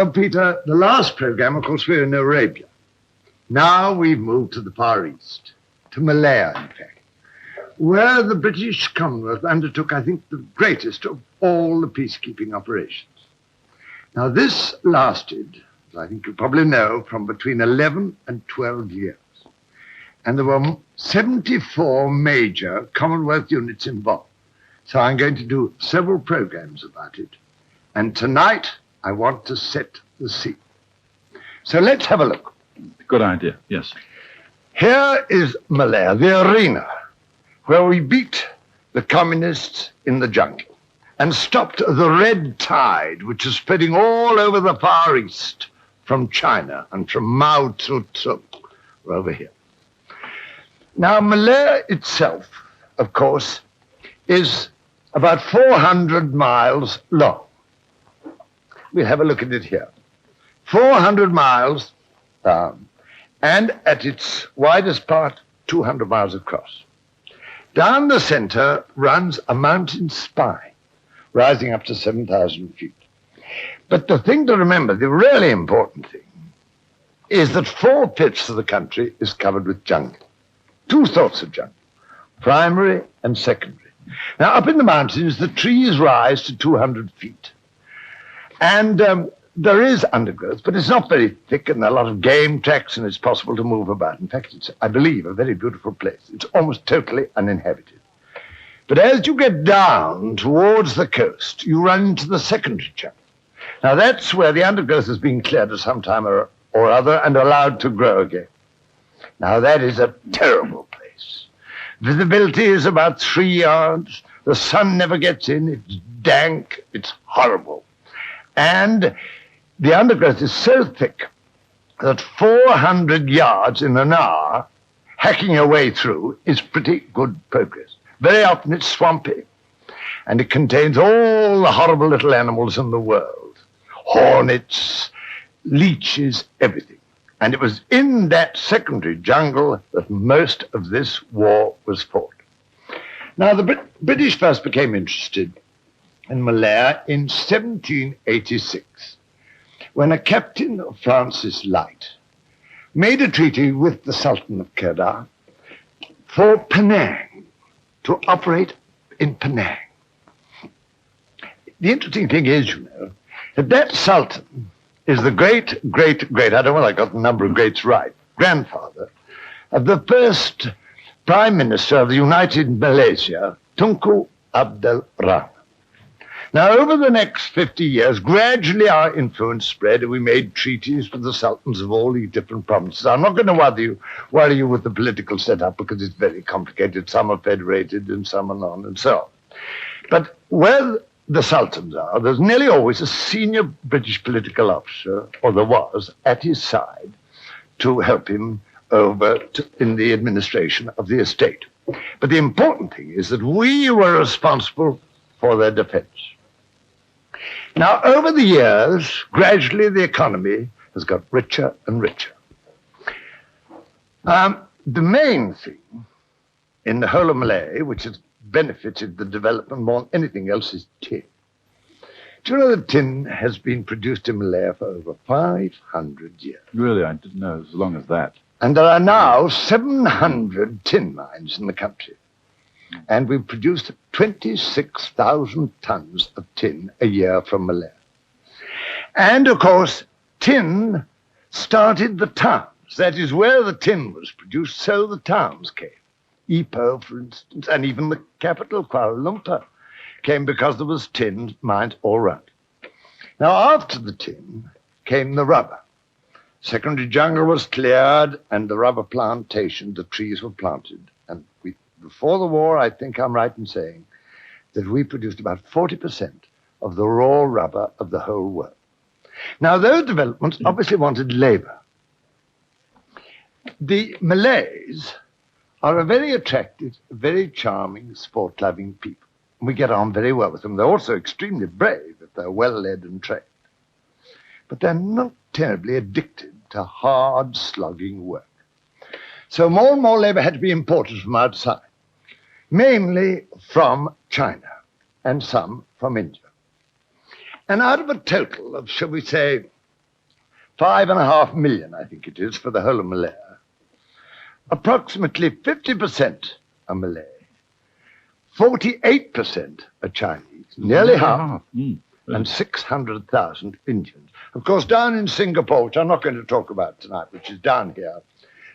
Well, Peter, the last program, of course, we were in Arabia. Now we've moved to the Far East, to Malaya, in fact, where the British Commonwealth undertook, I think, the greatest of all the peacekeeping operations. Now, this lasted, as I think you probably know, from between 11 and 12 years. And there were 74 major Commonwealth units involved. So I'm going to do several programs about it. And tonight, I want to set the scene. So let's have a look. Good idea, yes. Here is Malaya, the arena, where we beat the communists in the jungle and stopped the red tide, which is spreading all over the Far East from China and from Mao Zedong. We're over here. Now, Malaya itself, of course, is about 400 miles long. We'll have a look at it here. 400 miles and at its widest part, 200 miles across. Down the center runs a mountain spine, rising up to 7,000 feet. But the thing to remember, the really important thing, is that 4/5 of the country is covered with jungle. Two sorts of jungle, primary and secondary. Now, up in the mountains, the trees rise to 200 feet. And there is undergrowth, but it's not very thick, and there are a lot of game tracks, and it's possible to move about. In fact, it's, I believe, a very beautiful place. It's almost totally uninhabited. But as you get down towards the coast, you run into the secondary jungle. Now, that's where the undergrowth has been cleared at some time or other and allowed to grow again. Now, that is a terrible place. Visibility is about 3 yards. The sun never gets in. It's dank. It's horrible. And the undergrowth is so thick that 400 yards in an hour, hacking your way through, is pretty good progress. Very often it's swampy, and it contains all the horrible little animals in the world. Hornets, leeches, everything. And it was in that secondary jungle that most of this war was fought. Now, the British first became interested in Malaya in 1786, when a captain of Francis Light made a treaty with the Sultan of Kedah for Penang, to operate in Penang. The interesting thing is, you know, that Sultan is the great, I don't know whether I got the number of greats right, grandfather of the first Prime Minister of the United Malaysia, Tunku Abdul Rahman. Now, over the next 50 years, gradually our influence spread, and we made treaties with the sultans of all these different provinces. I'm not going to worry you with the political setup, because it's very complicated. Some are federated and some are not, and so on. But where the sultans are, there's nearly always a senior British political officer, or there was, at his side to help him in the administration of the estate. But the important thing is that we were responsible for their defense. Now, over the years, gradually the economy has got richer and richer. The main thing in the whole of Malaya, which has benefited the development more than anything else, is tin. Do you know that tin has been produced in Malaya for over 500 years? Really, I didn't know as long as that. And there are now 700 tin mines in the country. And we've produced 26,000 tons of tin a year from Malaya. And, of course, tin started the towns. That is, where the tin was produced, so the towns came. Ipoh, for instance, and even the capital, Kuala Lumpur, came because there was tin mines all around. Now, after the tin came the rubber. Secondary jungle was cleared, and the rubber plantation, the trees were planted. And before the war, I think I'm right in saying that we produced about 40% of the raw rubber of the whole world. Now, those developments obviously wanted labor. The Malays are a very attractive, very charming, sport-loving people. We get on very well with them. They're also extremely brave if they're well-led and trained. But they're not terribly addicted to hard, slogging work. So more and more labor had to be imported from outside, mainly from China and some from India. And out of a total of, shall we say, 5.5 million, I think it is, for the whole of Malaya. Approximately 50% are Malay. 48% are Chinese, nearly half, and 600,000 Indians. Of course, down in Singapore, which I'm not going to talk about tonight, which is down here,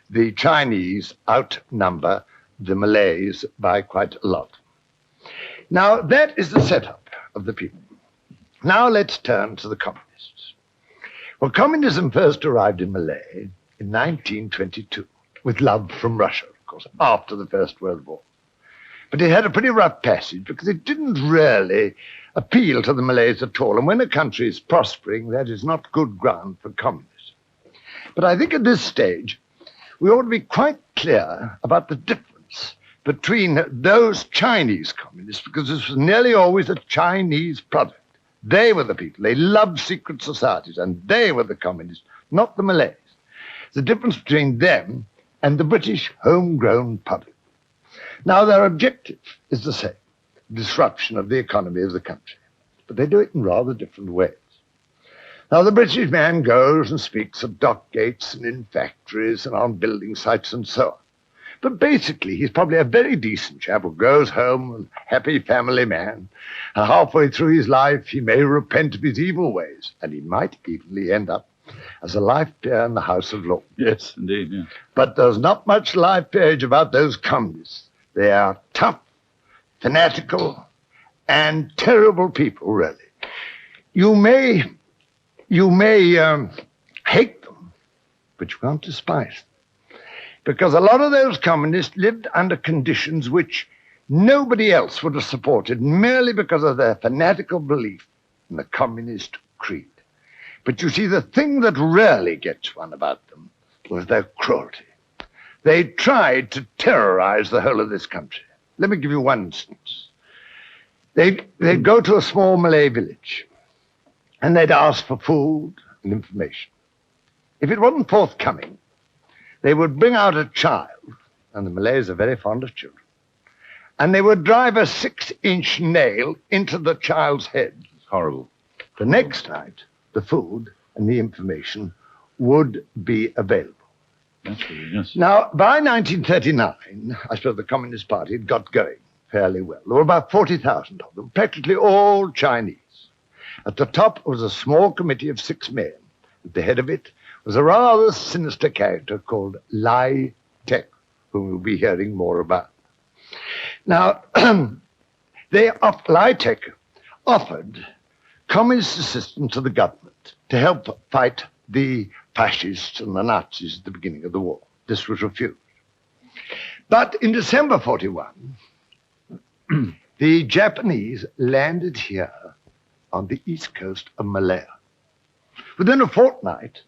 the Chinese outnumber the Malays by quite a lot. Now, that is the setup of the people. Now let's turn to the communists. Well, communism first arrived in Malaya in 1922, with love from Russia, of course, after the First World War. But it had a pretty rough passage because it didn't really appeal to the Malays at all. And when a country is prospering, that is not good ground for communism. But I think at this stage, we ought to be quite clear about the difference between those Chinese communists, because this was nearly always a Chinese product. They were the people. They loved secret societies, and they were the communists, not the Malays. The difference between them and the British homegrown public. Now, their objective is the same, disruption of the economy of the country. But they do it in rather different ways. Now, the British man goes and speaks at dock gates and in factories and on building sites and so on. But basically, he's probably a very decent chap who goes home, a happy family man, and halfway through his life, he may repent of his evil ways, and he might evenly end up as a life peer in the House of Lords. Yes, indeed, yeah. But there's not much life peerage about those communists. They are tough, fanatical, and terrible people, really. You may hate them, but you can't despise them. Because a lot of those communists lived under conditions which nobody else would have supported merely because of their fanatical belief in the communist creed. But you see, the thing that really gets one about them was their cruelty. They tried to terrorize the whole of this country. Let me give you one instance. They'd go to a small Malay village, and they'd ask for food and information. If it wasn't forthcoming, they would bring out a child, and the Malays are very fond of children, and they would drive a 6-inch nail into the child's head. It's horrible. The next night, the food and the information would be available. Naturally, yes. Now, by 1939, I suppose the Communist Party had got going fairly well. There were about 40,000 of them, practically all Chinese. At the top was a small committee of 6 men. At the head of it was a rather sinister character called Lilley, whom we'll be hearing more about. Now, Lilley offered communist assistance to the government to help fight the fascists and the Nazis at the beginning of the war. This was refused. But in December 41, the Japanese landed here on the east coast of Malaya. Within a fortnight,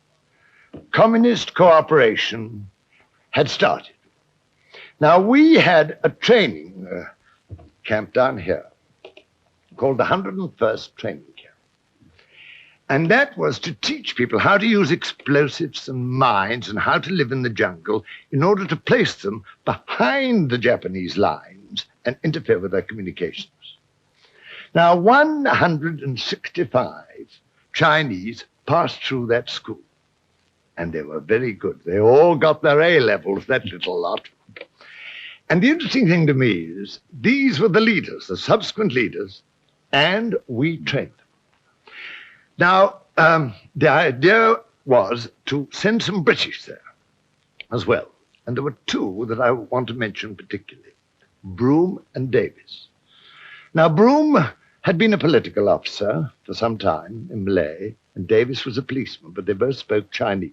communist cooperation had started. Now, we had a training camp down here called the 101st Training Camp. And that was to teach people how to use explosives and mines and how to live in the jungle in order to place them behind the Japanese lines and interfere with their communications. Now, 165 Chinese passed through that school, and they were very good. They all got their A levels, that little lot. And the interesting thing to me is these were the leaders, the subsequent leaders, and we trained them. Now, the idea was to send some British there as well. And there were 2 that I want to mention particularly, Broome and Davis. Now, Broome had been a political officer for some time in Malaya, and Davis was a policeman, but they both spoke Chinese.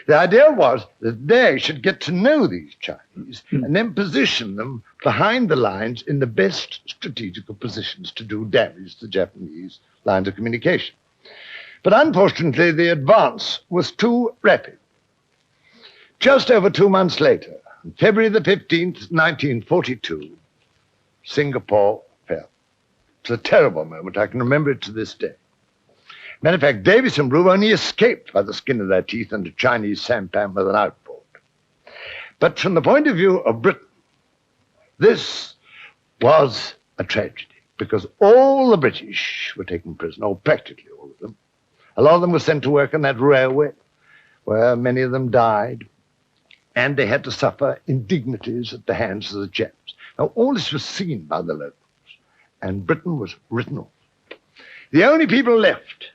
The idea was that they should get to know these Chinese and then position them behind the lines in the best strategical positions to do damage to the Japanese lines of communication. But unfortunately, the advance was too rapid. Just over 2 months later, on February the 15th, 1942, Singapore fell. It's a terrible moment. I can remember it to this day. Matter of fact, Davis and Broome only escaped by the skin of their teeth under Chinese sampan with an outboard. But from the point of view of Britain, this was a tragedy, because all the British were taken prisoner, or practically all of them, A lot of them were sent to work on that railway, where many of them died, and they had to suffer indignities at the hands of the Japs. Now, all this was seen by the locals, and Britain was written off. The only people left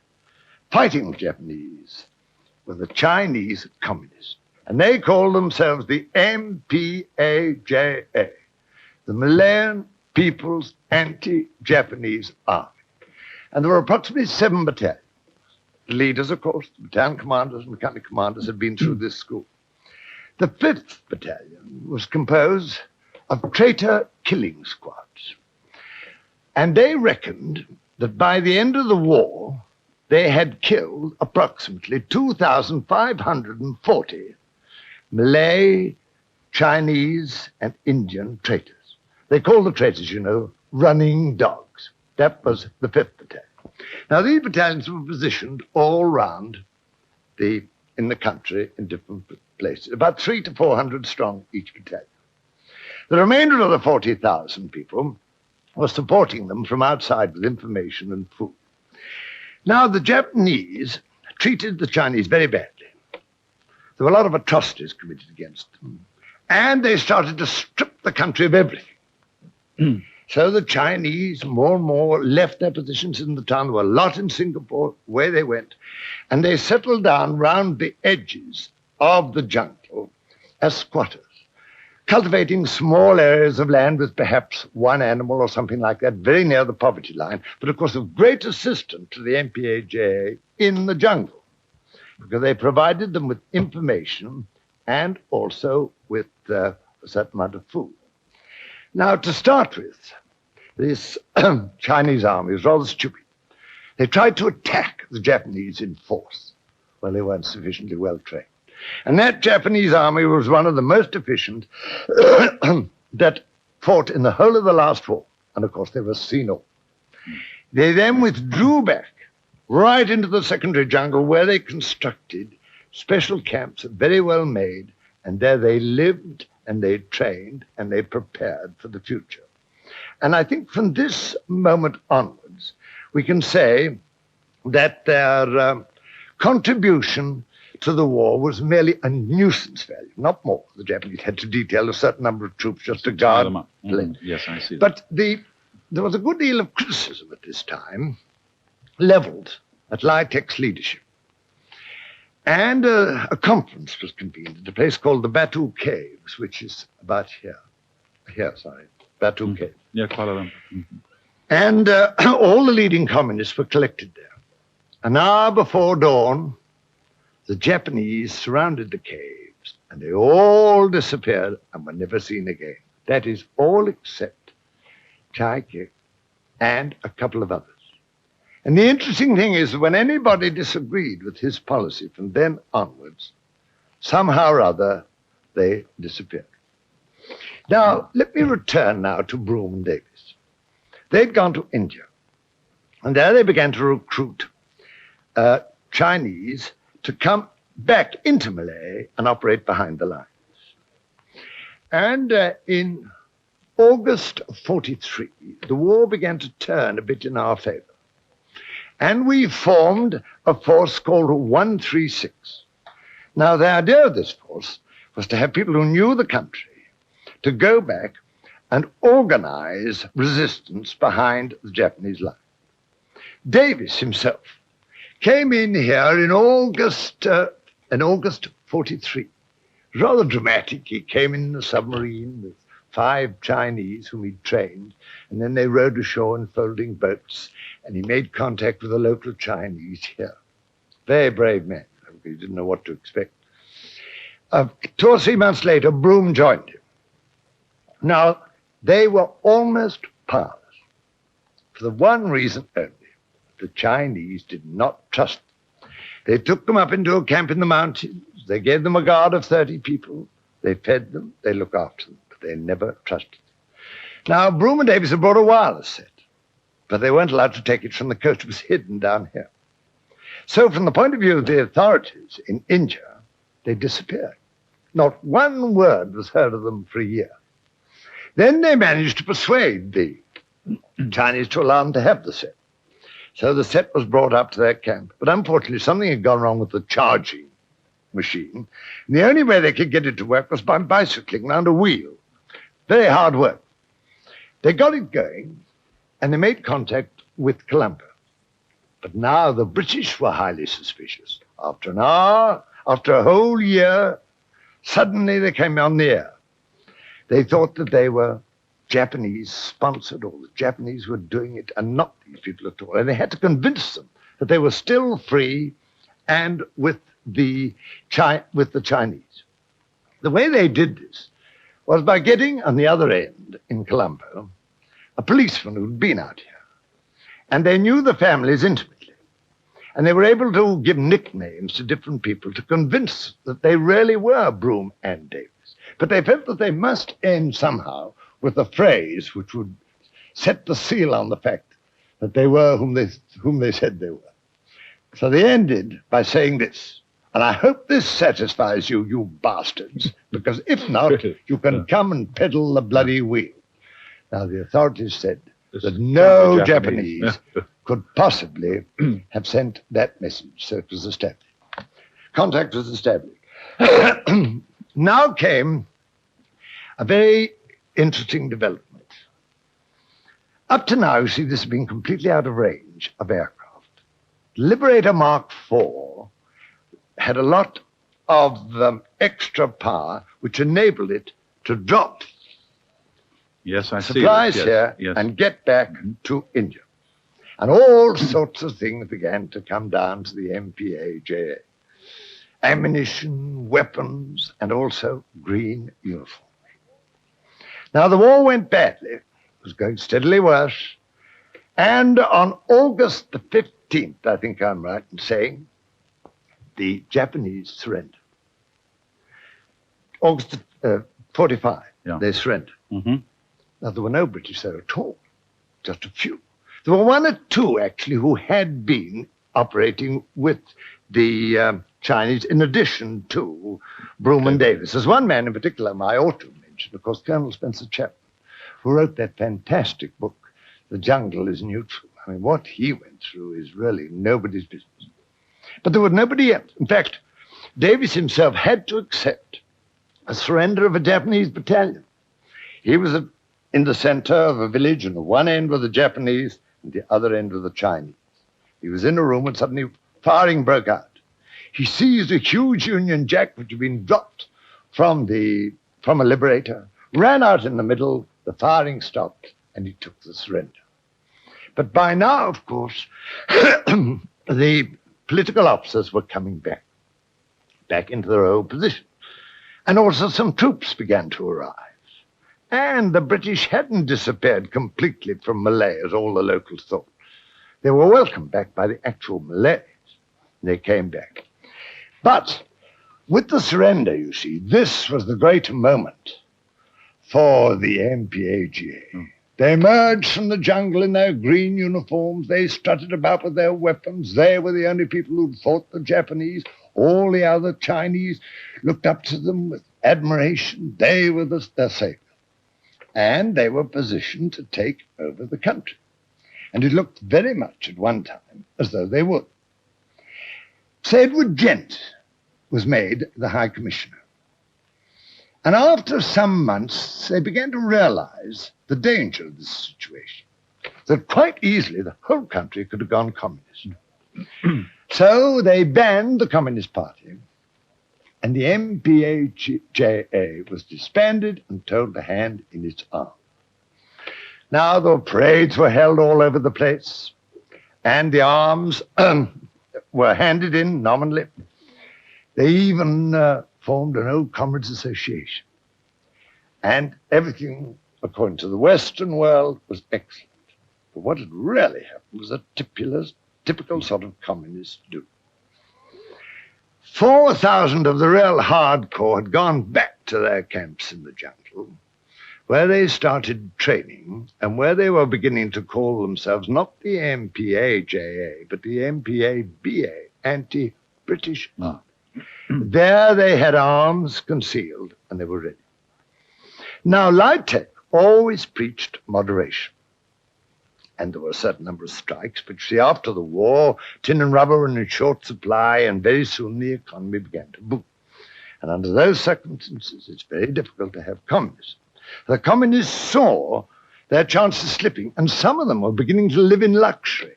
fighting the Japanese were the Chinese communists, and they called themselves the MPAJA, the Malayan People's Anti-Japanese Army. And there were approximately 7 battalions. The leaders, of course, the battalion commanders and mechanic commanders had been through this school. The 5th battalion was composed of traitor killing squads. And they reckoned that by the end of the war, they had killed approximately 2,540 Malay, Chinese, and Indian traitors. They called the traitors, you know, running dogs. That was the 5th battalion. Now, these battalions were positioned all round in the country in different places, about 300 to 400 strong each battalion. The remainder of the 40,000 people were supporting them from outside with information and food. Now, the Japanese treated the Chinese very badly. There were a lot of atrocities committed against them, and they started to strip the country of everything. So the Chinese more and more left their positions in the town. There were a lot in Singapore, where they went, and they settled down round the edges of the jungle as squatters, cultivating small areas of land with perhaps one animal or something like that, very near the poverty line, but of course of great assistance to the MPAJA in the jungle, because they provided them with information and also with a certain amount of food. Now, to start with, this Chinese army was rather stupid. They tried to attack the Japanese in force. Well, they weren't sufficiently well trained. And that Japanese army was one of the most efficient that fought in the whole of the last war. And of course, they were seen off. They then withdrew back right into the secondary jungle, where they constructed special camps, very well made, and there they lived and they trained and they prepared for the future. And I think from this moment onwards, we can say that their contribution to the war was merely a nuisance value, not more. The Japanese had to detail a certain number of troops just to guard them up. Yes, I see that. But there was a good deal of criticism at this time leveled at Lai-Tek's leadership. And a conference was convened at a place called the Batu Caves, which is about here. Batu Caves. Yeah, Kuala Lumpur. Mm-hmm. And all the leading communists were collected there. An hour before dawn, the Japanese surrounded the caves, and they all disappeared and were never seen again. That is all except Chai-Kik and a couple of others. And the interesting thing is that when anybody disagreed with his policy from then onwards, somehow or other, they disappeared. Now, let me return now to Broome and Davis. They'd gone to India, and there they began to recruit Chinese to come back into Malaya and operate behind the lines. And in August of 43, the war began to turn a bit in our favor. And we formed a force called 136. Now, the idea of this force was to have people who knew the country to go back and organize resistance behind the Japanese line. Davis himself came in here in August 43. Rather dramatic. He came in a submarine with 5 Chinese whom he'd trained, and then they rowed ashore in folding boats, and he made contact with the local Chinese here. Very brave man. He didn't know what to expect. 2 or 3 months later, Broome joined him. Now, they were almost powerless for the one reason only. The Chinese did not trust them. They took them up into a camp in the mountains. They gave them a guard of 30 people. They fed them. They looked after them. But they never trusted them. Now, Broome and Davis had brought a wireless set, but they weren't allowed to take it from the coast. It was hidden down here. So from the point of view of the authorities in India, they disappeared. Not one word was heard of them for a year. Then they managed to persuade the Chinese to allow them to have the set. So the set was brought up to their camp. But unfortunately, something had gone wrong with the charging machine. And the only way they could get it to work was by bicycling round a wheel. Very hard work. They got it going, and they made contact with Colombo. But now the British were highly suspicious. After an hour, after a whole year, suddenly they came on the air. They thought that they were Japanese-sponsored, or the Japanese were doing it, and not these people at all. And they had to convince them that they were still free and with the Chinese. The way they did this was by getting, on the other end, in Colombo, a policeman who'd been out here. And they knew the families intimately. And they were able to give nicknames to different people to convince that they really were Broome and Davis. But they felt that they must end somehow with a phrase which would set the seal on the fact that they were whom they said they were. So they ended by saying this, and I hope this satisfies you, you bastards, because if not, you can come and peddle the bloody wheel. Now, the authorities said that no Japanese could possibly have sent that message, so it was established. Contact was established. Now came a very interesting development. Up to now, you see, this has been completely out of range of aircraft. Liberator Mark IV had a lot of extra power which enabled it to drop supplies here and get back to India. And all sorts of things began to come down to the MPAJA. Ammunition, weapons, and also green uniforms. Now, the war went badly. It was going steadily worse. And on August the 15th, I think I'm right in saying, the Japanese surrendered. August 45, they surrendered. Now, there were no British there at all, just a few. There were one or two, actually, who had been operating with the Chinese in addition to Broome and Davis. There's one man in particular I ought to mention, of course, Colonel Spencer Chapman, who wrote that fantastic book, The Jungle is Neutral. I mean, what he went through is really nobody's business. But there was nobody else. In fact, Davis himself had to accept a surrender of a Japanese battalion. He was in the center of a village, and at one end were the Japanese, and the other end were the Chinese. He was in a room, and suddenly firing broke out. He seized a huge Union Jack which had been dropped from a Liberator, ran out in the middle, the firing stopped, and he took the surrender. But by now, of course, the political officers were coming back into their old position. And also some troops began to arrive. And the British hadn't disappeared completely from Malaya, as all the locals thought. They were welcomed back by the actual Malays. They came back. But with the surrender, you see, this was the great moment for the MPAGA. They emerged from the jungle in their green uniforms. They strutted about with their weapons. They were the only people who'd fought the Japanese. All the other Chinese looked up to them with admiration. They were their savior. And they were positioned to take over the country. And it looked very much at one time as though they would. Sir Edward Gent was made the High Commissioner. And after some months, they began to realize the danger of this situation, that quite easily the whole country could have gone communist. So they banned the Communist Party, and the MPAJA was disbanded and told to hand in its arms. Now the parades were held all over the place, and the arms were handed in nominally. They even formed an old comrades association. And everything, according to the Western world, was excellent. But what had really happened was a typical sort of communist do. 4,000 of the real hardcore had gone back to their camps in the jungle, where they started training and where they were beginning to call themselves not the MPAJA, but the MPABA, Anti-British Army. There they had arms concealed, and they were ready. Now, Lytec always preached moderation. And there were a certain number of strikes, but see, after the war, tin and rubber were in short supply, and very soon the economy began to boom. And under those circumstances, it's very difficult to have communism. The communists saw their chances slipping, and some of them were beginning to live in luxury.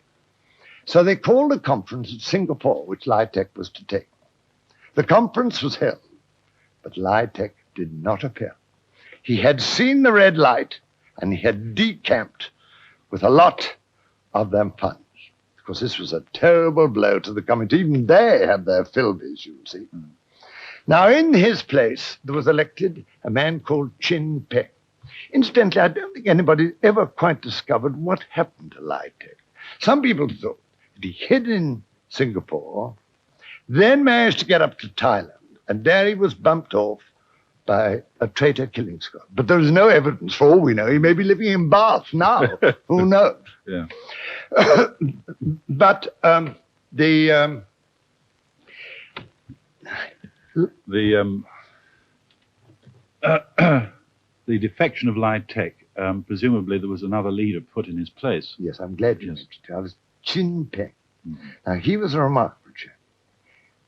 So they called a conference at Singapore, which Lai Tek was to take. The conference was held, but Lai Tek did not appear. He had seen the red light, and he had decamped with a lot of them funds. Of course, this was a terrible blow to the communists. Even they had their filthies, you see. Now, in his place, there was elected a man called Chin Peng. Incidentally, I don't think anybody ever quite discovered what happened to Lai Tek. Some people thought that he hid in Singapore, then managed to get up to Thailand, and there he was bumped off by a traitor killing squad. But there is no evidence. For all we know, he may be living in Bath now. Who knows? Yeah. But the defection of Lai Tek, presumably there was another leader put in his place. Yes, I'm glad you mentioned it. I was Chin Peng. Now, he was a remarkable chap.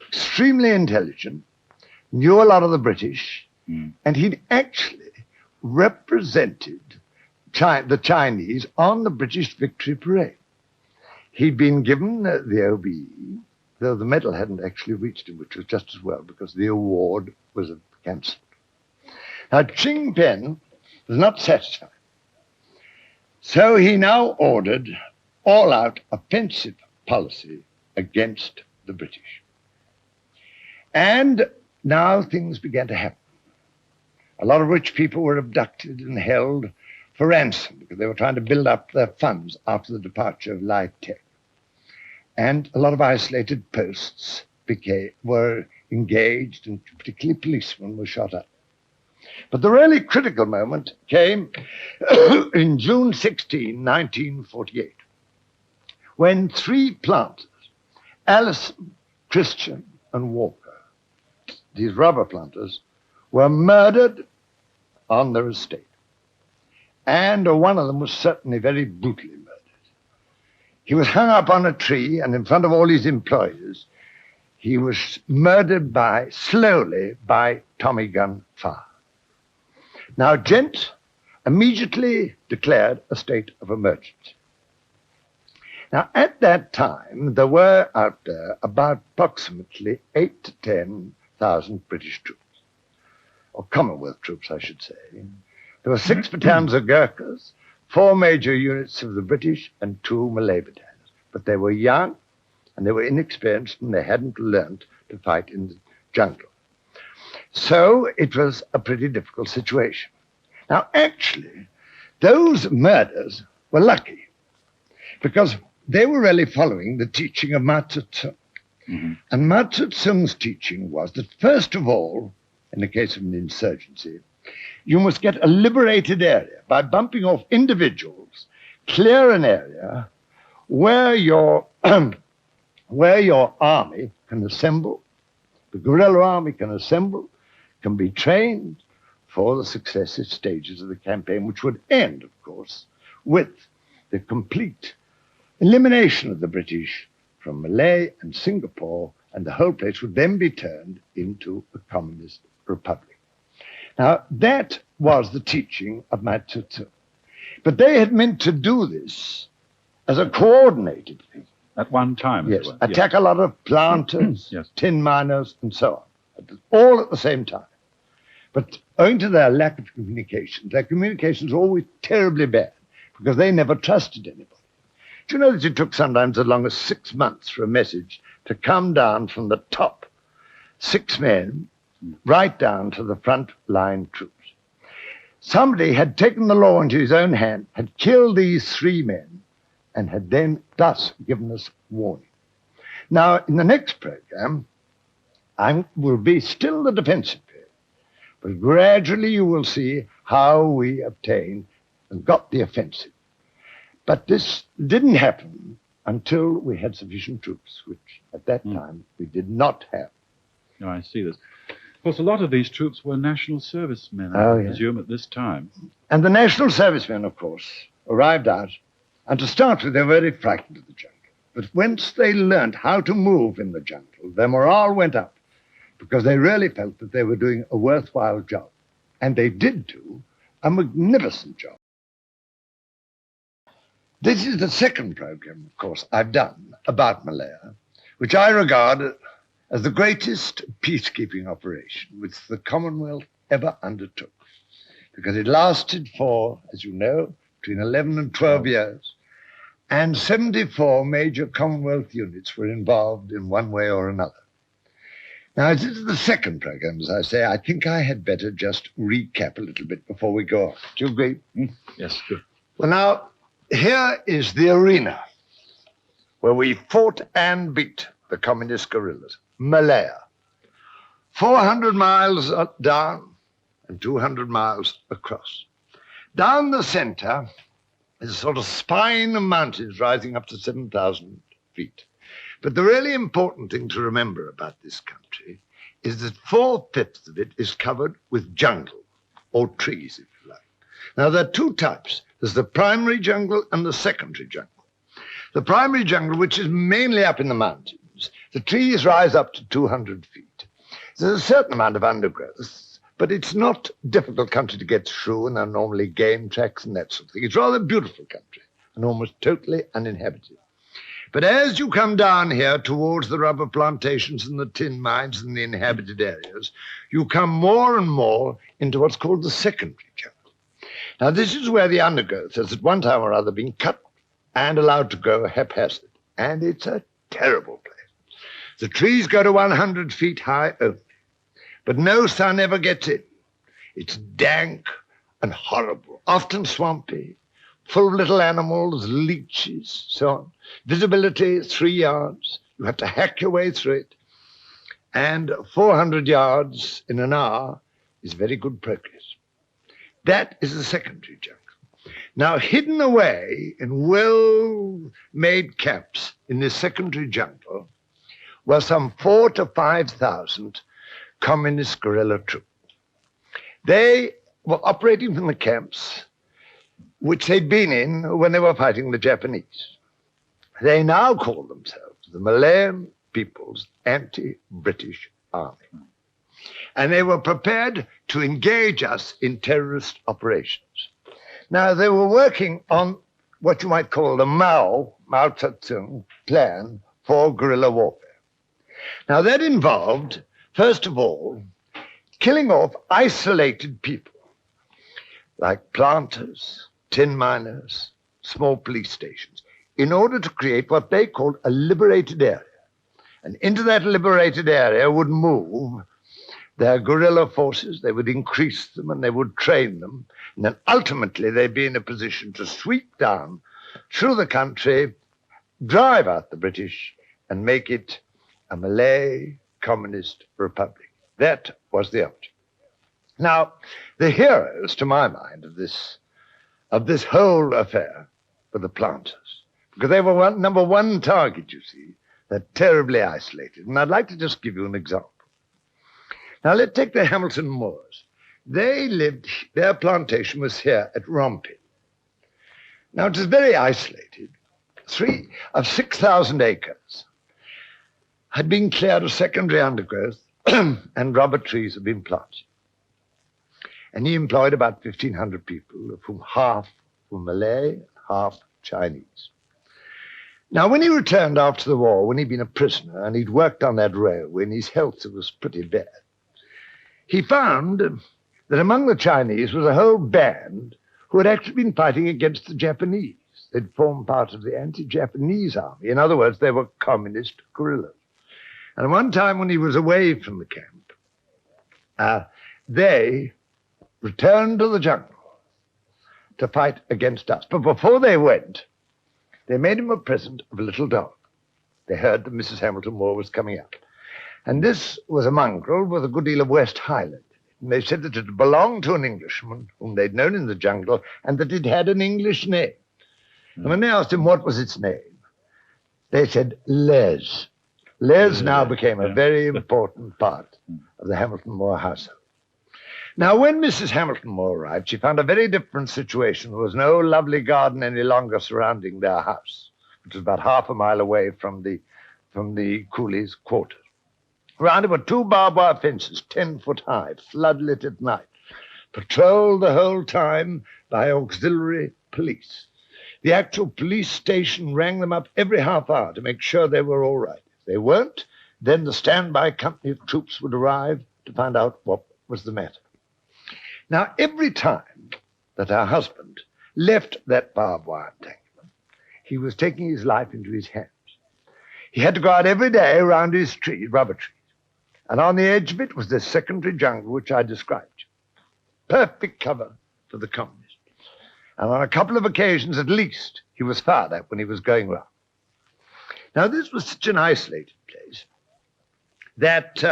Extremely intelligent, knew a lot of the British, and he'd actually represented the Chinese on the British Victory Parade. He'd been given the OBE, though the medal hadn't actually reached him, which was just as well, because the award was cancelled. Now, Chin Peng was not satisfied. So he now ordered all-out offensive policy against the British. And now things began to happen. A lot of rich people were abducted and held for ransom because they were trying to build up their funds after the departure of Lai Tek. And a lot of isolated posts were engaged, and particularly policemen were shot up. But the really critical moment came in June 16, 1948, when three planters, Allison, Christian, and Walker, these rubber planters, were murdered on their estate. And one of them was certainly very brutally murdered. He was hung up on a tree, and in front of all his employers, he was murdered slowly by Tommy gun fire. Now, Gent immediately declared a state of emergency. Now, at that time, there were out there about approximately 8,000 to 10,000 British troops, or Commonwealth troops, I should say. There were 6 battalions of Gurkhas, 4 major units of the British, and 2 Malay battalions. But they were young, and they were inexperienced, and they hadn't learned to fight in the jungle. So it was a pretty difficult situation. Now, actually, those murders were lucky, because they were really following the teaching of Mao Tse-tung. And Mao Tse-tung's teaching was that, first of all, in the case of an insurgency, you must get a liberated area by bumping off individuals, clear an area where your army can assemble, the guerrilla army can assemble, can be trained for the successive stages of the campaign, which would end, of course, with the complete elimination of the British from Malaya and Singapore, and the whole place would then be turned into a communist republic. Now, that was the teaching of Mao Tse-tung. But they had meant to do this as a coordinated thing. At one time, yes, attack a lot of planters, yes, tin miners, and so on, all at the same time. But owing to their lack of communication, their communications were always terribly bad, because they never trusted anybody. Do you know that it took sometimes as long as 6 months for a message to come down from the top 6 men right down to the front line troops? Somebody had taken the law into his own hand, had killed these 3 men, and had then thus given us warning. Now, in the next program, will be still the defensive period, but gradually you will see how we obtained and got the offensive. But this didn't happen until we had sufficient troops, which at that time we did not have. No, I see this. Of course, a lot of these troops were national servicemen, I presume, at this time. And the national servicemen, of course, arrived out And to start with, they were very frightened of the jungle. But once they learned how to move in the jungle, their morale went up because they really felt that they were doing a worthwhile job. And they did do a magnificent job. This is the second program, of course, I've done about Malaya, which I regard as the greatest peacekeeping operation which the Commonwealth ever undertook, because it lasted for, as you know, between 11 and 12 years, and 74 major Commonwealth units were involved in one way or another. Now, as this is the second program, as I say, I think I had better just recap a little bit before we go on. Do you agree? Yes, good. Well, now, here is the arena where we fought and beat the communist guerrillas, Malaya. 400 miles down and 200 miles across. Down the center is a sort of spine of mountains rising up to 7,000 feet. But the really important thing to remember about this country is that 4/5 of it is covered with jungle, or trees, if you like. Now, there are two types. There's the primary jungle and the secondary jungle. The primary jungle, which is mainly up in the mountains, the trees rise up to 200 feet. There's a certain amount of undergrowth, but it's not difficult country to get through, and there are normally game tracks and that sort of thing. It's rather a beautiful country and almost totally uninhabited. But as you come down here towards the rubber plantations and the tin mines and the inhabited areas, you come more and more into what's called the secondary jungle. Now, this is where the undergrowth has at one time or other been cut and allowed to grow haphazard. And it's a terrible place. The trees go to 100 feet high only, but no sun ever gets in. It's dank and horrible, often swampy, full of little animals, leeches, so on. Visibility is 3 yards. You have to hack your way through it. And 400 yards in an hour is very good progress. That is the secondary jungle. Now, hidden away in well-made camps in this secondary jungle were some 4,000 to 5,000 communist guerrilla troops. They were operating from the camps which they'd been in when they were fighting the Japanese. They now call themselves the Malayan People's Anti-British Army. And they were prepared to engage us in terrorist operations. Now, they were working on what you might call the Mao Zedong plan for guerrilla warfare. Now, that involved, first of all, killing off isolated people, like planters, tin miners, small police stations, in order to create what they called a liberated area. And into that liberated area would move their guerrilla forces, they would increase them, and they would train them. And then ultimately they'd be in a position to sweep down through the country, drive out the British, and make it a Malay communist republic. That was the object. Now, the heroes, to my mind, of this whole affair were the planters, because they were number one target, you see. They're terribly isolated. And I'd like to just give you an example. Now, let's take the Hamilton Moors. Their plantation was here at Rompin. Now, it was very isolated. 3 of 6,000 acres had been cleared of secondary undergrowth and rubber trees had been planted. And he employed about 1,500 people, of whom half were Malay and half Chinese. Now, when he returned after the war, when he'd been a prisoner and he'd worked on that railway and his health was pretty bad, he found that among the Chinese was a whole band who had actually been fighting against the Japanese. They'd formed part of the anti-Japanese army. In other words, they were communist guerrillas. And one time when he was away from the camp, they returned to the jungle to fight against us. But before they went, they made him a present of a little dog. They heard that Mrs. Hamilton Moore was coming up. And this was a mongrel with a good deal of West Highland. And they said that it belonged to an Englishman whom they'd known in the jungle and that it had an English name. And when they asked him what was its name, they said Les. Les now became a very important part of the Hamilton Moore household. Now, when Mrs. Hamilton Moore arrived, she found a very different situation. There was no lovely garden any longer surrounding their house, which was about half a mile away from the coolies' quarters. Around it were two barbed wire fences, 10 foot high, floodlit at night, patrolled the whole time by auxiliary police. The actual police station rang them up every half hour to make sure they were all right. If they weren't, then the standby company of troops would arrive to find out what was the matter. Now, every time that her husband left that barbed wire entanglement, he was taking his life into his hands. He had to go out every day around his rubber trees. And on the edge of it was the secondary jungle, which I described. Perfect cover for the communists. And on a couple of occasions, at least, he was fired at when he was going round. Now, this was such an isolated place that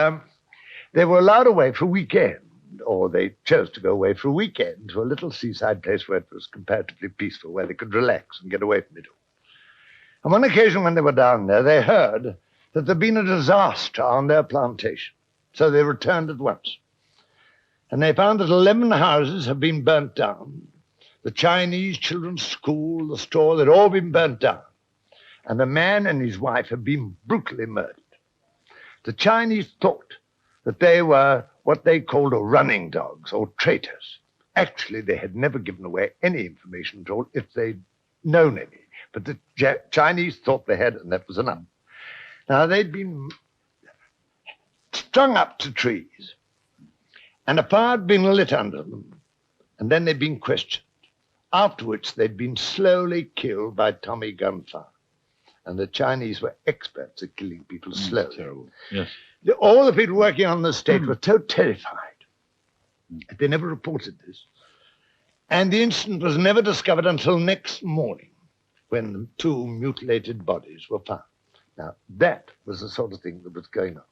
they were allowed away for a weekend, or they chose to go away for a weekend to a little seaside place where it was comparatively peaceful, where they could relax and get away from it all. On one occasion when they were down there, they heard that there'd been a disaster on their plantation. So they returned at once. And they found that 11 houses had been burnt down. The Chinese children's school, the store, they'd all been burnt down. And the man and his wife had been brutally murdered. The Chinese thought that they were what they called running dogs or traitors. Actually, they had never given away any information at all, if they'd known any. But the Chinese thought they had, and that was enough. Now, they'd been strung up to trees, and a fire had been lit under them, and then they'd been questioned, after which they'd been slowly killed by Tommy gunfire. And the Chinese were experts at killing people slowly. Terrible. Yes. All the people working on the estate were so terrified that they never reported this. And the incident was never discovered until next morning, when the two mutilated bodies were found. Now, that was the sort of thing that was going on.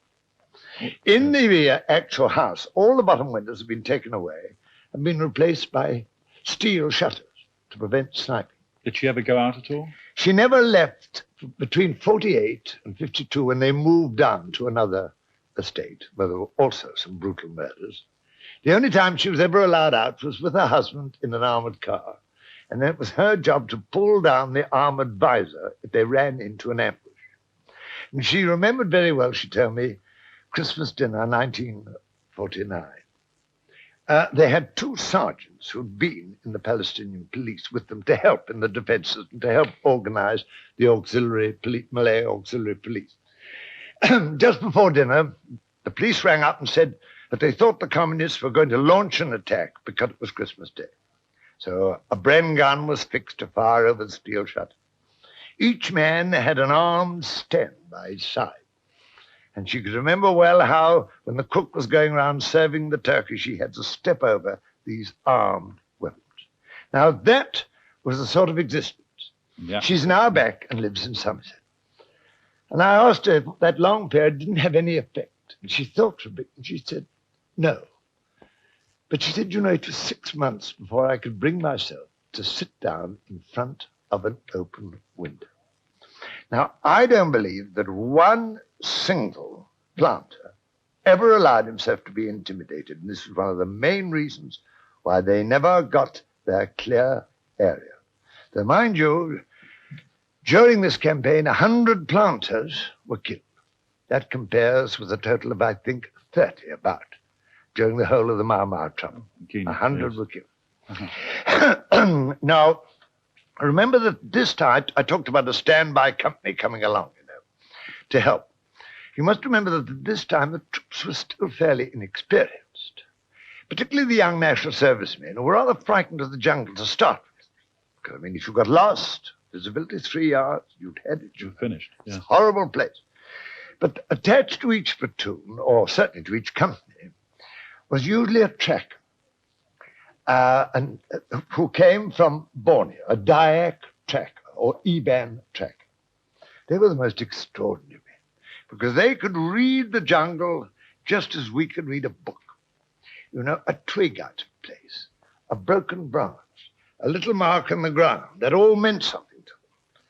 In the actual house, all the bottom windows had been taken away and been replaced by steel shutters to prevent sniping. Did she ever go out at all? She never left between 48 and 52 when they moved on to another estate, where there were also some brutal murders. The only time she was ever allowed out was with her husband in an armored car. And then it was her job to pull down the armored visor if they ran into an ambush. And she remembered very well, she told me, Christmas dinner, 1949. They had two sergeants who'd been in the Palestinian police with them to help in the defenses and to help organize the Malay auxiliary police. Just before dinner, the police rang up and said that they thought the communists were going to launch an attack because it was Christmas Day. So a Bren gun was fixed to fire over the steel shutter. Each man had an armed stand by his side. And she could remember well how, when the cook was going around serving the turkey, she had to step over these armed weapons. Now, that was the sort of existence. Yeah. She's now back and lives in Somerset. And I asked her if that long period didn't have any effect. And she thought for a bit, and she said, no. But she said, you know, it was 6 months before I could bring myself to sit down in front of an open window. Now, I don't believe that one single planter ever allowed himself to be intimidated. And this is one of the main reasons why they never got their clear area. Though, mind you, during this campaign, 100 planters were killed. That compares with a total of, I think, 30 about during the whole of the Mau Mau trouble. 100 were killed. Uh-huh. Now, remember that this time I talked about a standby company coming along, you know, to help. You must remember that at this time the troops were still fairly inexperienced, particularly the young National Servicemen who were rather frightened of the jungle to start with. Because, I mean, if you got lost, visibility 3 yards, you'd had it. You'd finished. Yeah. It's a horrible place. But attached to each platoon, or certainly to each company, was usually a tracker who came from Borneo, a Dayak tracker or Iban tracker. They were the most extraordinary men because they could read the jungle just as we could read a book. You know, a twig out of place, a broken branch, a little mark on the ground, that all meant something to them.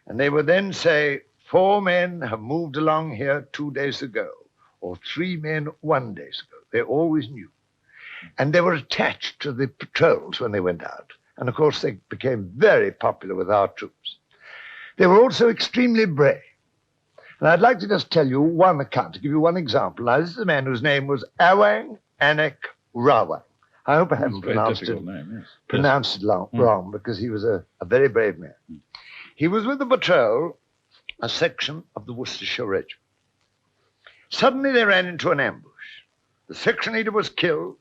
And they would then say, 4 men have moved along here 2 days ago, or 3 men 1 day ago. They always knew. And they were attached to the patrols when they went out. And of course, they became very popular with our troops. They were also extremely brave. And I'd like to just tell you one account, to give you one example. Now, this is a man whose name was Awang Anak Rawang. I hope I haven't pronounced it wrong, because he was a very brave man. He was with the patrol, a section of the Worcestershire Regiment. Suddenly they ran into an ambush. The section leader was killed.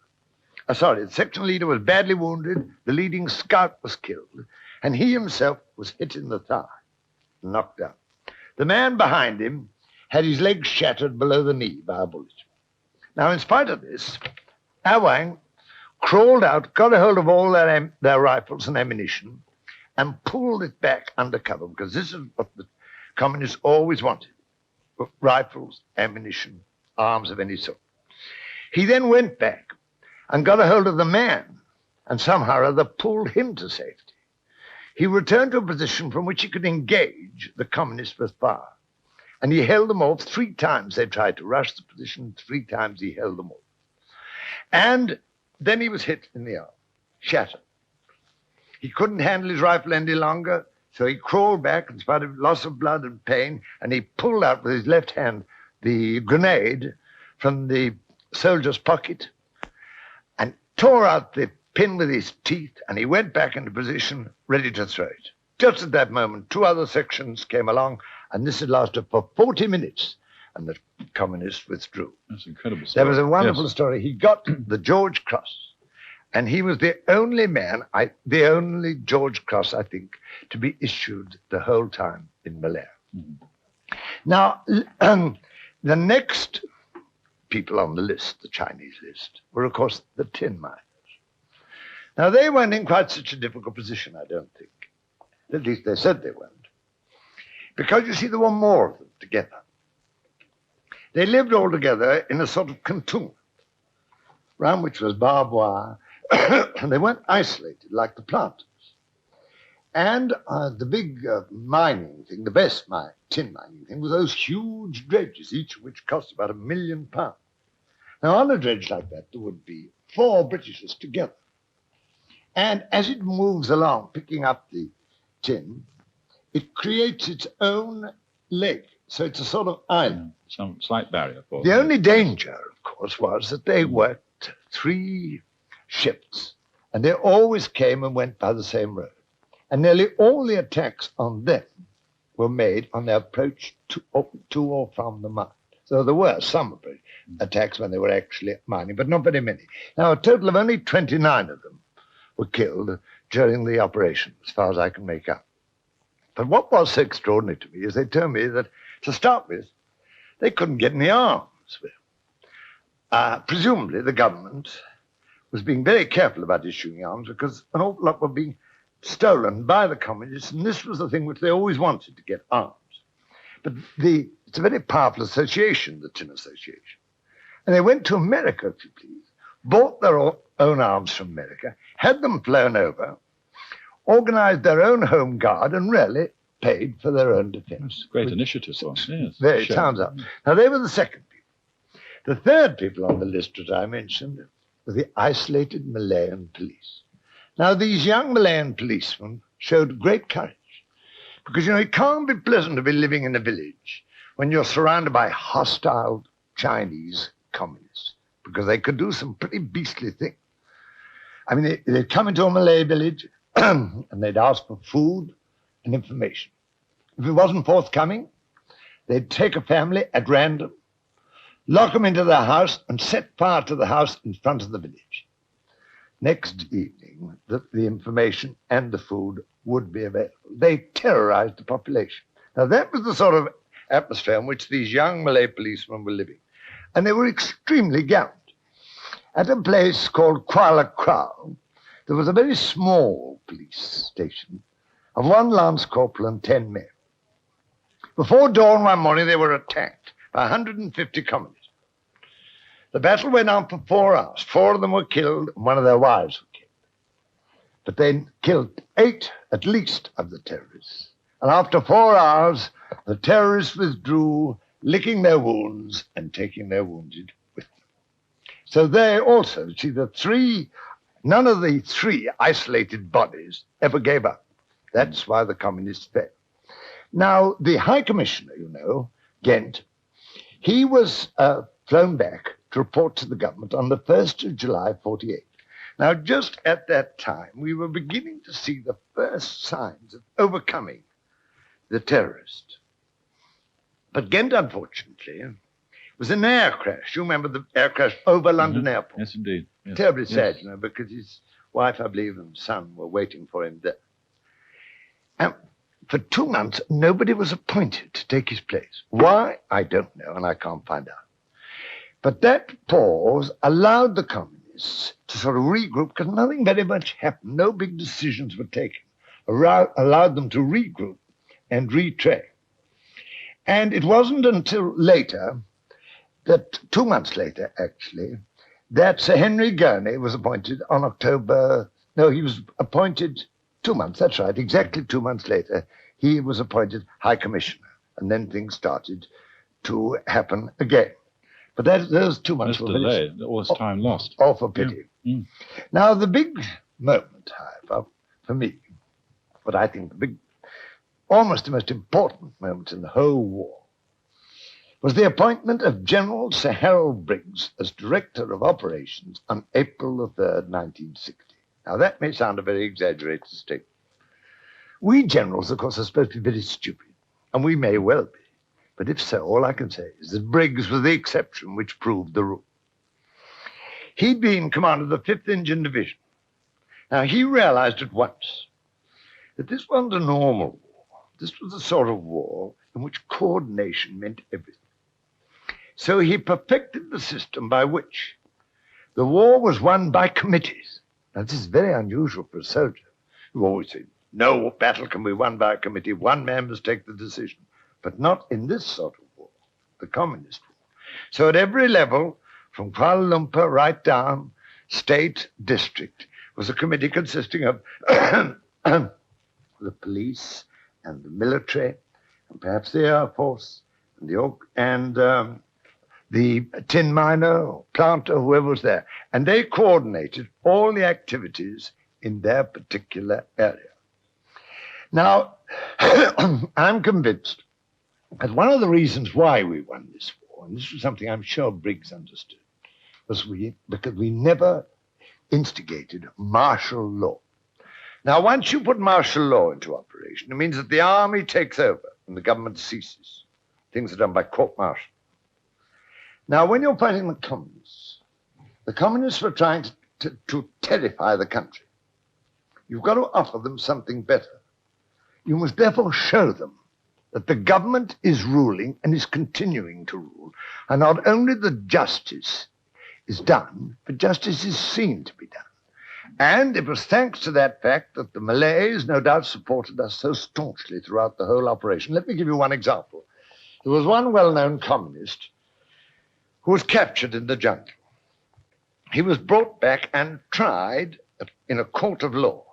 The section leader was badly wounded. The leading scout was killed. And he himself was hit in the thigh, knocked out. The man behind him had his legs shattered below the knee by a bullet. Now, in spite of this, Awang crawled out, got a hold of all their rifles and ammunition, and pulled it back under cover, because this is what the communists always wanted: rifles, ammunition, arms of any sort. He then went back and got a hold of the man, and somehow or other pulled him to safety. He returned to a position from which he could engage the communists with fire. And he held them off 3 times. They tried to rush the position. 3 times he held them off. And then he was hit in the arm, shattered. He couldn't handle his rifle any longer, so he crawled back in spite of loss of blood and pain, and he pulled out with his left hand the grenade from the soldier's pocket and tore out the pin with his teeth, and he went back into position, ready to throw it. Just at that moment, 2 other sections came along, and this had lasted for 40 minutes, and the communists withdrew. That's incredible. There was a wonderful story. He got the George Cross, and he was the only man, the only George Cross, I think, to be issued the whole time in Malaya. Now, the next people on the list, the Chinese list, were, of course, the tin miners. Now, they weren't in quite such a difficult position, I don't think. At least they said they weren't. Because, you see, there were more of them together. They lived all together in a sort of cantonment, round which was barbed wire, and they weren't isolated like the planters. And the big mining thing, the best tin mining thing, was those huge dredges, each of which cost about £1 million. Now, on a dredge like that, there would be 4 Britishers together. And as it moves along, picking up the tin, it creates its own leg. So it's a sort of island. Some slight barrier for them. The only danger, of course, was that they worked 3 shifts, and they always came and went by the same road. And nearly all the attacks on them were made on their approach to or from the mine. So there were some attacks when they were actually mining, but not very many. Now, a total of only 29 of them were killed during the operation, as far as I can make out. But what was so extraordinary to me is they told me that, to start with, they couldn't get any arms with them. Presumably, the government was being very careful about issuing arms because an awful lot were being stolen by the communists, and this was the thing which they always wanted, to get arms. But it's a very powerful association, the Tin Association. And they went to America, if you please, bought their own arms from America, had them flown over, organized their own home guard, and really paid for their own defense. That's a great initiative. Yes, there it sounds up. Now, they were the second people. The third people on the list that I mentioned were the isolated Malayan police. Now, these young Malayan policemen showed great courage because, you know, it can't be pleasant to be living in a village when you're surrounded by hostile Chinese communists, because they could do some pretty beastly things. I mean, they'd come into a Malay village and they'd ask for food and information. If it wasn't forthcoming, they'd take a family at random, lock them into their house, and set fire to the house in front of the village. Next evening, the information and the food would be available. They terrorized the population. Now, that was the sort of atmosphere in which these young Malay policemen were living. And they were extremely gallant. At a place called Kuala Krau, there was a very small police station of 1 lance corporal and 10 men. Before dawn one morning, they were attacked by 150 communists. The battle went on for 4 hours. 4 of them were killed, and 1 of their wives were killed. But they killed 8, at least, of the terrorists. And after 4 hours, the terrorists withdrew, licking their wounds and taking their wounded with them. So they also, see, none of the three isolated bodies ever gave up. That's why the communists failed. Now, the High Commissioner, Ghent, he was flown back to report to the government on the 1st of July, 48. Now, just at that time, we were beginning to see the first signs of overcoming the terrorists. But Ghent, unfortunately, was in an air crash. You remember the air crash over London Airport? Yes, indeed. Yes. Terribly sad, because his wife, I believe, and son were waiting for him there. And for 2 months, nobody was appointed to take his place. Why? I don't know, and I can't find out. But that pause allowed the communists to sort of regroup, because nothing very much happened. No big decisions were taken. Allowed them to regroup and retrain. And it wasn't until later, that 2 months later, actually, that Sir Henry Gurney was appointed on he was appointed 2 months, that's right, exactly 2 months later, he was appointed High Commissioner. And then things started to happen again. But those 2 months were delay. All was time lost. All for pity. Yeah. Now, the big moment, however, for me, what I think almost the most important moment in the whole war, was the appointment of General Sir Harold Briggs as Director of Operations on April the 3rd, 1960. Now, that may sound a very exaggerated statement. We generals, of course, are supposed to be very stupid, and we may well be. But if so, all I can say is that Briggs was the exception which proved the rule. He'd been commander of the 5th Indian Division. Now, he realized at once that this wasn't a normal war. This was the sort of war in which coordination meant everything. So he perfected the system by which the war was won by committees. Now, this is very unusual for a soldier, who always said, no battle can be won by a committee. One man must take the decision. But not in this sort of war, the communist war. So at every level, from Kuala Lumpur right down, state, district, was a committee consisting of the police and the military, and perhaps the Air Force, and the tin miner or planter, whoever was there. And they coordinated all the activities in their particular area. Now, I'm convinced that one of the reasons why we won this war, and this was something I'm sure Briggs understood, was because we never instigated martial law. Now, once you put martial law into operation, it means that the army takes over and the government ceases. Things are done by court-martial. Now, when you're fighting the communists were trying to terrify the country. You've got to offer them something better. You must therefore show them that the government is ruling and is continuing to rule, and not only that justice is done, but justice is seen to be done. And it was thanks to that fact that the Malays no doubt supported us so staunchly throughout the whole operation. Let me give you one example. There was one well-known communist who was captured in the jungle. He was brought back and tried in a court of law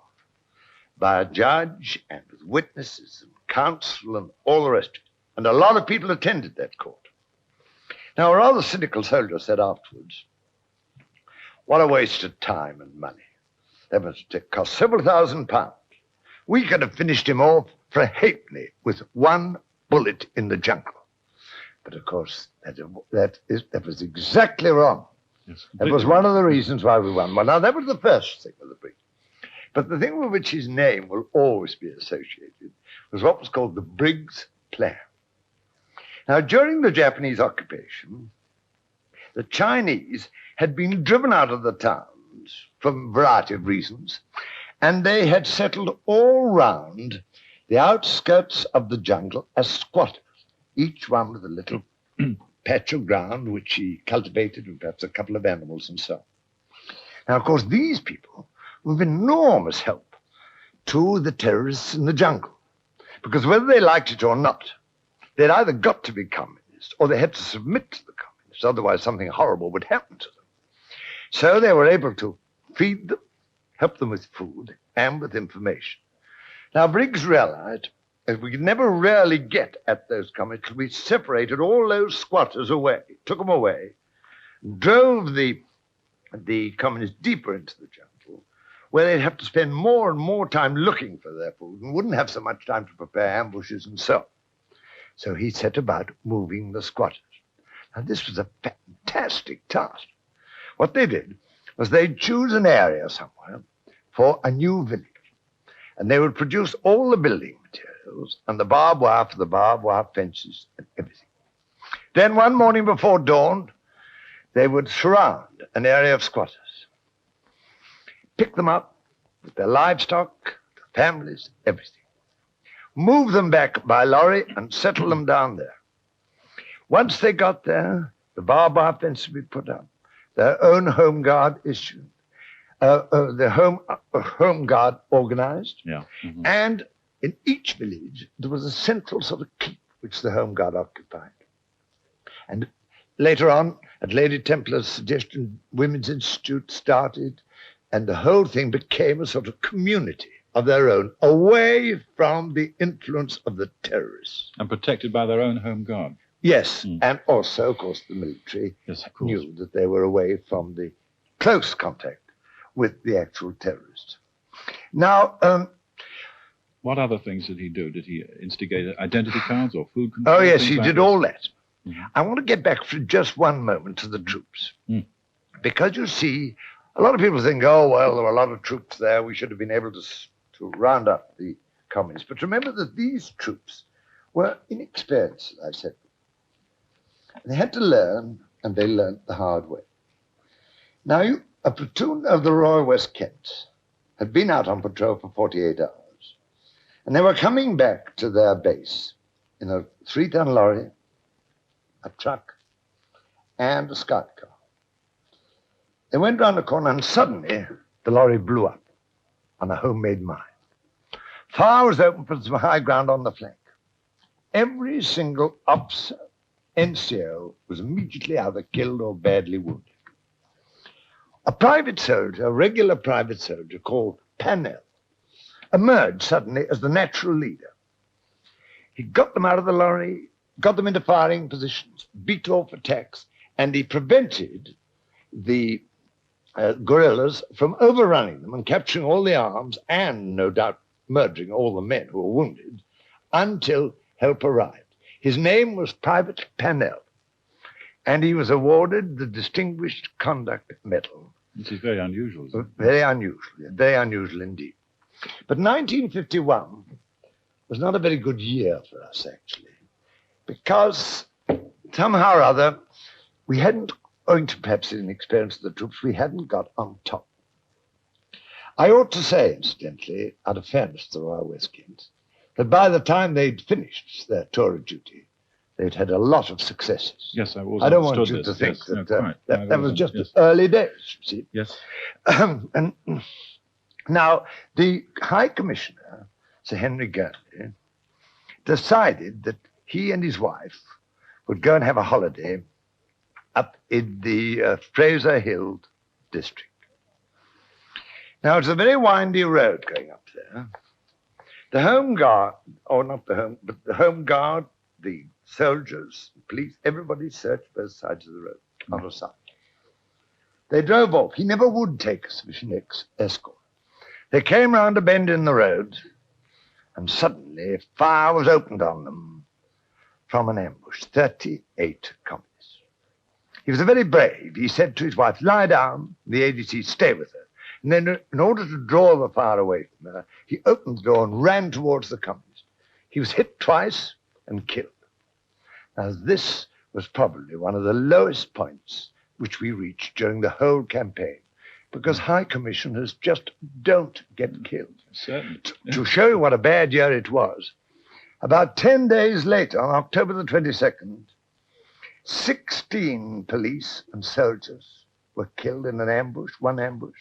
by a judge and with witnesses and counsel and all the rest of it. And a lot of people attended that court. Now, a rather cynical soldier said afterwards, what a waste of time and money. That must have cost several £1,000s. We could have finished him off for a halfpenny with one bullet in the jungle. But of course, that was exactly wrong. Yes, that was one of the reasons why we won. Well, now, that was the first thing with the Briggs. But the thing with which his name will always be associated was what was called the Briggs Plan. Now, during the Japanese occupation, the Chinese had been driven out of the towns for a variety of reasons, and they had settled all round the outskirts of the jungle as squatters, each one with a little patch of ground which he cultivated with perhaps a couple of animals and so on. Now, of course, these people were of enormous help to the terrorists in the jungle, because whether they liked it or not, they'd either got to be communists or they had to submit to the communists, otherwise something horrible would happen to them. So they were able to feed them, help them with food, and with information. Now, Briggs realized that we could never really get at those communists. We separated all those squatters away, took them away, drove the the communists deeper into the jungle, where they'd have to spend more and more time looking for their food and wouldn't have so much time to prepare ambushes and so on. So he set about moving the squatters. Now, this was a fantastic task. What they did was they'd choose an area somewhere for a new village, and they would produce all the building materials and the barbed wire for the barbed wire fences and everything. Then one morning before dawn, they would surround an area of squatters, pick them up with their livestock, their families, everything, move them back by lorry and settle them down there. Once they got there, the barbed wire fence would be put up, their own home guard issued, the home guard organized, and in each village there was a central sort of keep which the home guard occupied. And later on, at Lady Templar's suggestion, Women's Institute started, and the whole thing became a sort of community of their own, away from the influence of the terrorists. And protected by their own home guard. Yes, and also, of course, the military knew that they were away from the close contact with the actual terrorists. Now, what other things did he do? Did he instigate identity cards or food control? Oh, yes, he did all that. I want to get back for just one moment to the troops. Because, you see, a lot of people think, oh, well, there were a lot of troops there. We should have been able to round up the communists. But remember that these troops were inexperienced, as I said. They had to learn, and they learned the hard way. Now, a platoon of the Royal West Kent had been out on patrol for 48 hours, and they were coming back to their base in a 3-ton lorry, a truck, and a scout car. They went round the corner, and suddenly the lorry blew up on a homemade mine. Fire was open from some high ground on the flank. Every single officer, NCO, was immediately either killed or badly wounded. A private soldier, a regular private soldier called Pannell, emerged suddenly as the natural leader. He got them out of the lorry, got them into firing positions, beat off attacks, and he prevented the guerrillas from overrunning them and capturing all the arms and, no doubt, murdering all the men who were wounded until help arrived. His name was Private Pannell, and he was awarded the Distinguished Conduct Medal. This is very unusual, isn't it? Very unusual indeed. But 1951 was not a very good year for us, actually, because somehow or other we hadn't, owing to perhaps the inexperience of the troops, we hadn't got on top. I ought to say, incidentally, out of fairness to the Royal West Kent, that by the time they'd finished their tour of duty, they'd had a lot of successes. Yes, I don't want you to think that was just early days, you see. Yes. And now, the High Commissioner, Sir Henry Gurney, decided that he and his wife would go and have a holiday up in the Fraser Hill district. Now, it's a very windy road going up there. The Home Guard, or not the Home, but the Home Guard, the soldiers, the police, everybody searched both sides of the road, out of sight. They drove off. He never would take a sufficient escort. They came round a bend in the road, and suddenly fire was opened on them from an ambush. 38 communists. He was very brave. He said to his wife, lie down, the ADC, stay with her. And then, in order to draw the fire away from her, he opened the door and ran towards the communists. He was hit twice and killed. Now, this was probably one of the lowest points which we reached during the whole campaign, because High Commissioners just don't get killed. Certainly. To show you what a bad year it was, about 10 days later, on October the 22nd, 16 police and soldiers were killed in an ambush, one ambush,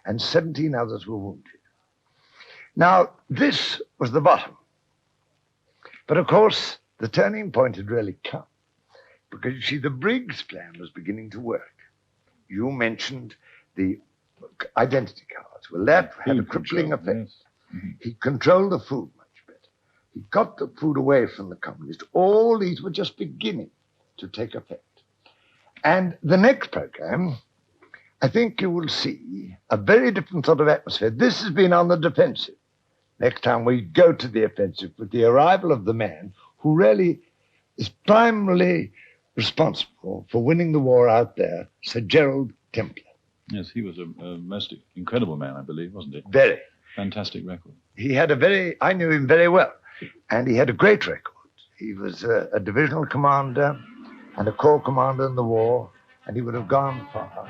and 17 others were wounded. Now, this was the bottom. But of course, the turning point had really come, because you see, the Briggs plan was beginning to work. You mentioned the identity cards. Well, that had a crippling effect. Yes. He controlled the food much better. He got the food away from the communists. All these were just beginning to take effect. And the next program, I think you will see a very different sort of atmosphere. This has been on the defensive. Next time we go to the offensive with the arrival of the man who really is primarily responsible for winning the war out there, Sir Gerald Templar. Yes, he was a most incredible man, I believe, wasn't he? Very. Fantastic record. He had I knew him very well, and he had a great record. He was a divisional commander and a corps commander in the war, and he would have gone far.